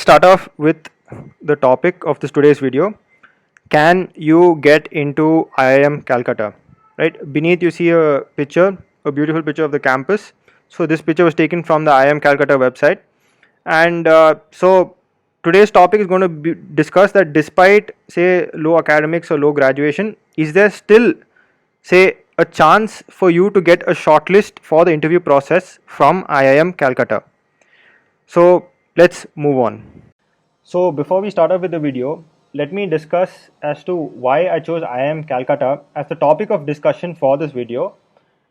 start off with the topic of this today's video. Can you get into IIM Calcutta? Right beneath you see a picture, a beautiful picture of the campus. So this picture was taken from the IIM Calcutta website, and so today's topic is going to discuss that despite say low academics or low graduation, is there still say a chance for you to get a shortlist for the interview process from IIM Calcutta? So let's move on. So before we start off with the video, let me discuss as to why I chose IIM Calcutta as the topic of discussion for this video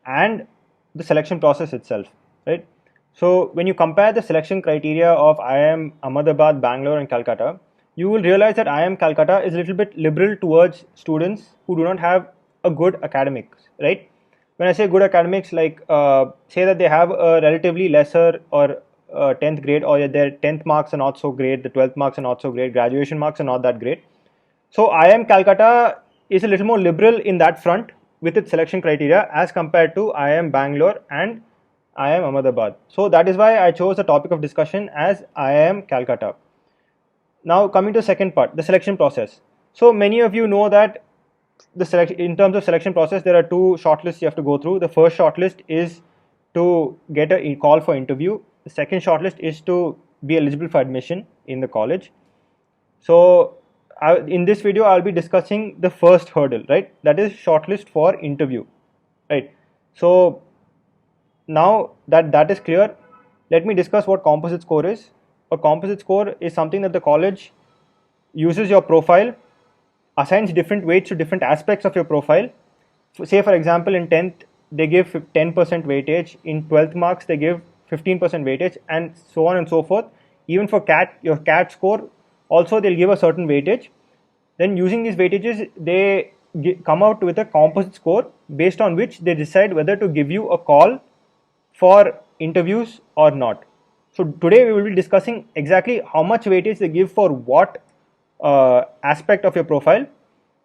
and the selection process itself, right? So when you compare the selection criteria of IIM Ahmedabad, Bangalore and Calcutta, you will realize that IIM Calcutta is a little bit liberal towards students who do not have a good academics, right? When I say good academics, like say that they have a relatively lesser or 10th grade, or their 10th marks are not so great, the 12th marks are not so great, graduation marks are not that great. So IIM Calcutta is a little more liberal in that front with its selection criteria as compared to IIM Bangalore and IIM Ahmedabad. So that is why I chose the topic of discussion as IIM Calcutta. Now coming to the second part, the selection process. So many of you know that in terms of selection process, there are two shortlists you have to go through. The first shortlist is to get a call for interview. The second shortlist is to be eligible for admission in the college. So in this video I'll be discussing the first hurdle, right? That is shortlist for interview, right? So now that is clear, let me discuss what composite score is. A composite score is something that the college uses your profile, assigns different weights to different aspects of your profile. Say for example, in 10th they give 10% weightage, in 12th marks they give 15% weightage, and so on and so forth. Even for CAT, your CAT score also they'll give a certain weightage. Then using these weightages, they come out with a composite score based on which they decide whether to give you a call for interviews or not. So today we will be discussing exactly how much weightage they give for what aspect of your profile,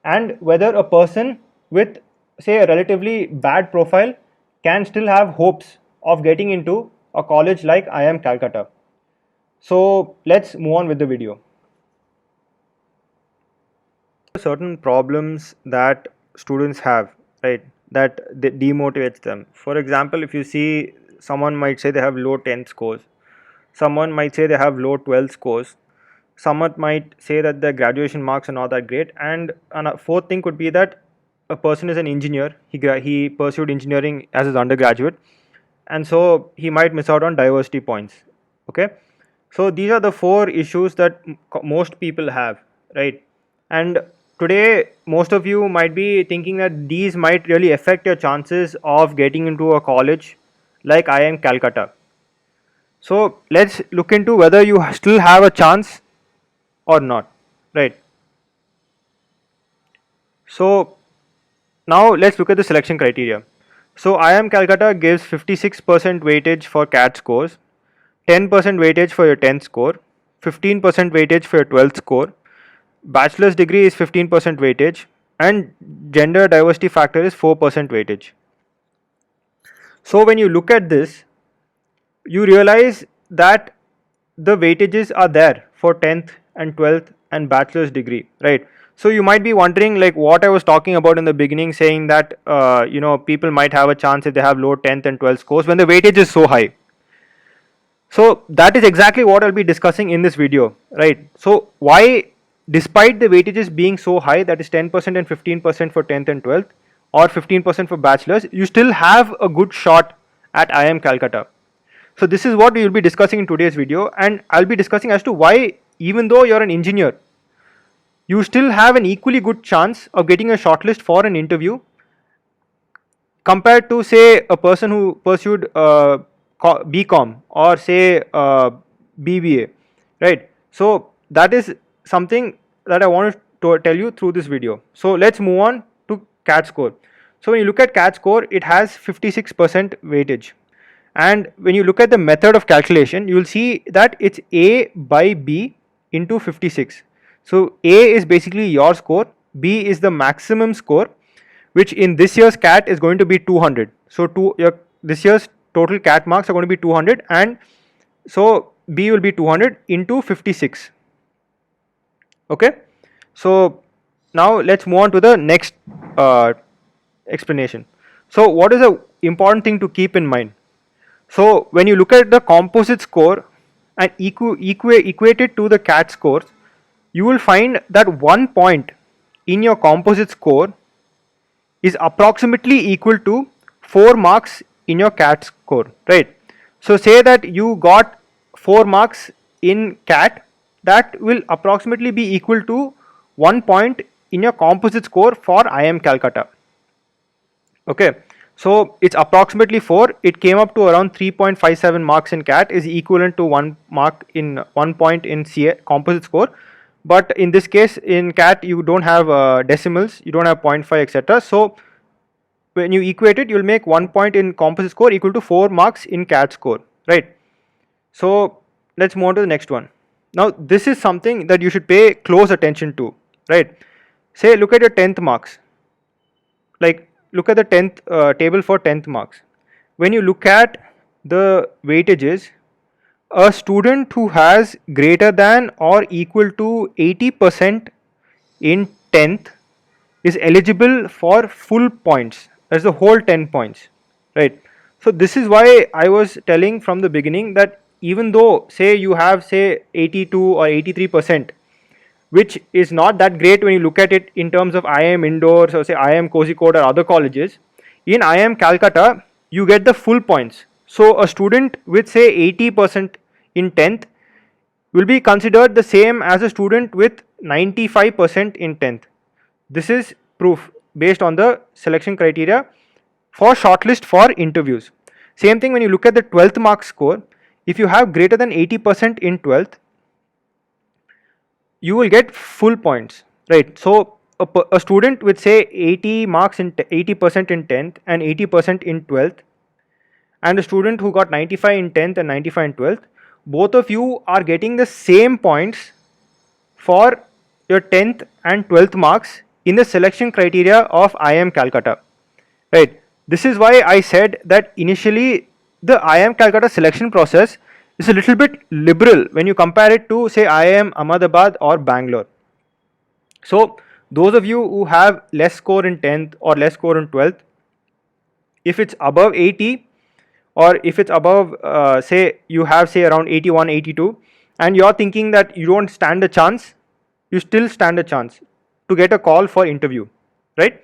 and whether a person with say a relatively bad profile can still have hopes of getting into a college like IIM Calcutta. So let's move on with the video. Certain problems that students have, right, that demotivates them. For example, if you see, someone might say they have low 10th scores, someone might say they have low 12th scores, someone might say that their graduation marks are not that great, and a fourth thing could be that a person is an engineer, he pursued engineering as his undergraduate, and so he might miss out on diversity points. Okay, so these are the four issues that most people have, right? And today most of you might be thinking that these might really affect your chances of getting into a college like IIM Calcutta. So let's look into whether you still have a chance or not, right? So now let's look at the selection criteria. So IIM Calcutta gives 56% weightage for CAT scores, 10% weightage for your 10th score, 15% weightage for your 12th score, Bachelors Degree is 15% weightage, and gender diversity factor is 4% weightage. So when you look at this, you realize that the weightages are there for 10th and 12th and Bachelor's Degree, right? So you might be wondering, like what I was talking about in the beginning, saying that people might have a chance if they have low 10th and 12th scores when the weightage is so high. So that is exactly what I'll be discussing in this video, right? So why, despite the weightages being so high, that is 10% and 15% for 10th and 12th, or 15% for bachelors, you still have a good shot at IIM Calcutta. So this is what we will be discussing in today's video, and I'll be discussing as to why, even though you're an engineer, you still have an equally good chance of getting a shortlist for an interview compared to say a person who pursued BCom or say BBA, right? So that is something that I wanted to tell you through this video. So let's move on to CAT score. So when you look at CAT score, it has 56% weightage, and when you look at the method of calculation, you will see that it's A by B into 56. So A is basically your score, B is the maximum score, which in this year's CAT is going to be 200. So this year's total CAT marks are going to be 200, and so B will be 200 into 56. Okay, so now let's move on to the next explanation. So what is the important thing to keep in mind? So when you look at the composite score and equate it to the CAT scores, you will find that 1 point in your composite score is approximately equal to 4 marks in your CAT score, right? So say that you got 4 marks in CAT, that will approximately be equal to 1 point in your composite score for IIM Calcutta. Okay, so it's approximately 4. It came up to around 3.57 marks in CAT is equivalent to 1 mark in 1 point in CA composite score. But in this case in CAT you don't have decimals, you don't have 0.5 etc. So when you equate it, you will make 1 point in composite score equal to 4 marks in CAT score, right? So let's move on to the next one. Now this is something that you should pay close attention to, right? Say look at your 10th marks, like look at the 10th table for 10th marks. When you look at the weightages, a student who has greater than or equal to 80% in 10th is eligible for full points, that's the whole 10 points, right? So this is why I was telling from the beginning that even though say you have say 82 or 83%, which is not that great when you look at it in terms of IIM Indoors or say IIM Kozhikode or other colleges, in IIM Calcutta you get the full points. So a student with say 80% in 10th will be considered the same as a student with 95% in 10th. This is proof based on the selection criteria for shortlist for interviews. Same thing when you look at the 12th mark score, if you have greater than 80% in 12th, you will get full points, right? So a student with say 80 marks in 80% in 10th and 80% in 12th, and a student who got 95 in 10th and 95 in 12th, both of you are getting the same points for your 10th and 12th marks in the selection criteria of IIM Calcutta, right? This is why I said that initially the IIM Calcutta selection process is a little bit liberal when you compare it to say IIM Ahmedabad or Bangalore. So those of you who have less score in 10th or less score in 12th, if it's above 80 or if it's above say you have say around 81 82 and you're thinking that you don't stand a chance, you still stand a chance to get a call for interview, right?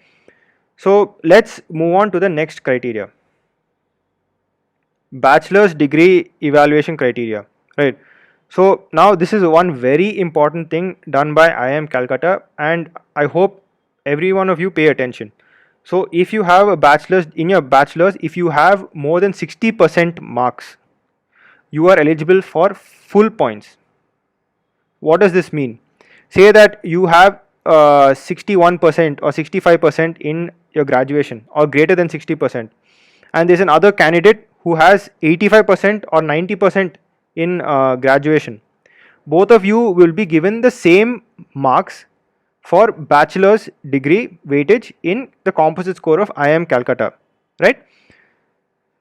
So let's move on to the next criteria, bachelor's degree evaluation criteria, right? So now this is one very important thing done by IIM Calcutta, and I hope every one of you pay attention. So if you have a bachelor's, in your bachelor's, if you have more than 60% marks, you are eligible for full points. What does this mean? Say that you have 61% or 65% in your graduation or greater than 60%, and there's another candidate who has 85% or 90% in graduation. Both of you will be given the same marks for bachelor's degree weightage in the composite score of IIM Calcutta, right?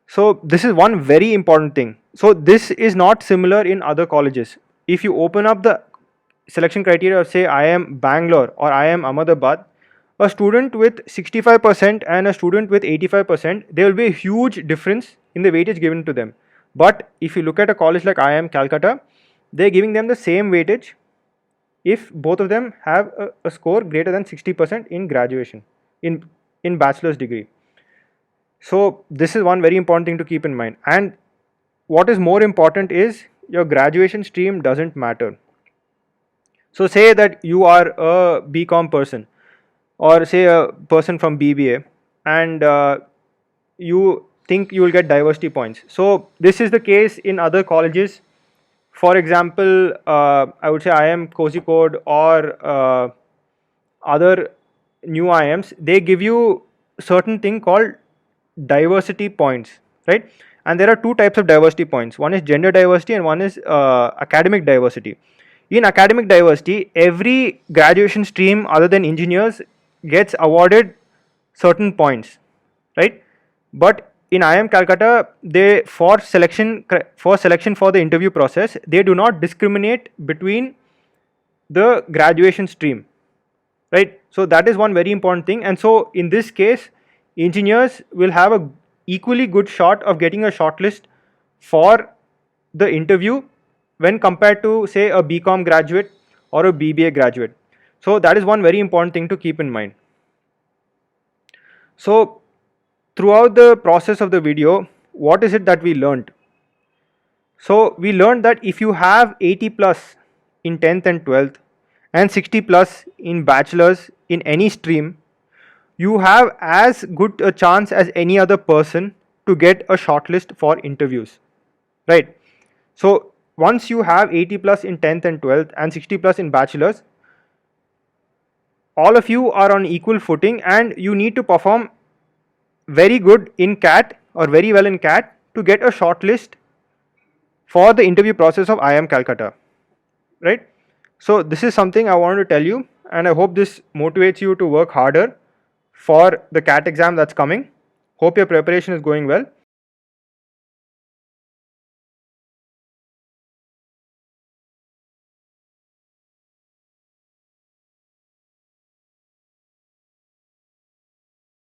So this is one very important thing. So this is not similar in other colleges. If you open up the selection criteria of say IIM Bangalore or IIM Ahmedabad, a student with 65% and a student with 85%, there will be a huge difference in the weightage given to them. But if you look at a college like IIM Calcutta, they're giving them the same weightage if both of them have a score greater than 60% in graduation, in bachelor's degree. So this is one very important thing to keep in mind. And what is more important is your graduation stream doesn't matter. So say that you are a BCom person or say a person from BBA, and you think you will get diversity points. So this is the case in other colleges. For example, I would say IIM Kozhikode or other new IIMs, they give you certain thing called diversity points, right? And there are two types of diversity points. One is gender diversity and one is academic diversity. In academic diversity, every graduation stream other than engineers gets awarded certain points, right? But in IIM Calcutta, they for selection for the interview process, they do not discriminate between the graduation stream, right? So that is one very important thing. And so in this case, engineers will have a equally good shot of getting a shortlist for the interview when compared to say a BCom graduate or a BBA graduate. So that is one very important thing to keep in mind. So throughout the process of the video, what is it that we learned? So we learned that if you have 80 plus in 10th and 12th and 60 plus in bachelors in any stream, you have as good a chance as any other person to get a shortlist for interviews, right? So once you have 80 plus in 10th and 12th and 60 plus in bachelors, all of you are on equal footing and you need to perform very good in CAT or very well in CAT to get a shortlist for the interview process of IIM Calcutta, right? So this is something I wanted to tell you, and I hope this motivates you to work harder for the CAT exam that's coming. Hope your preparation is going well.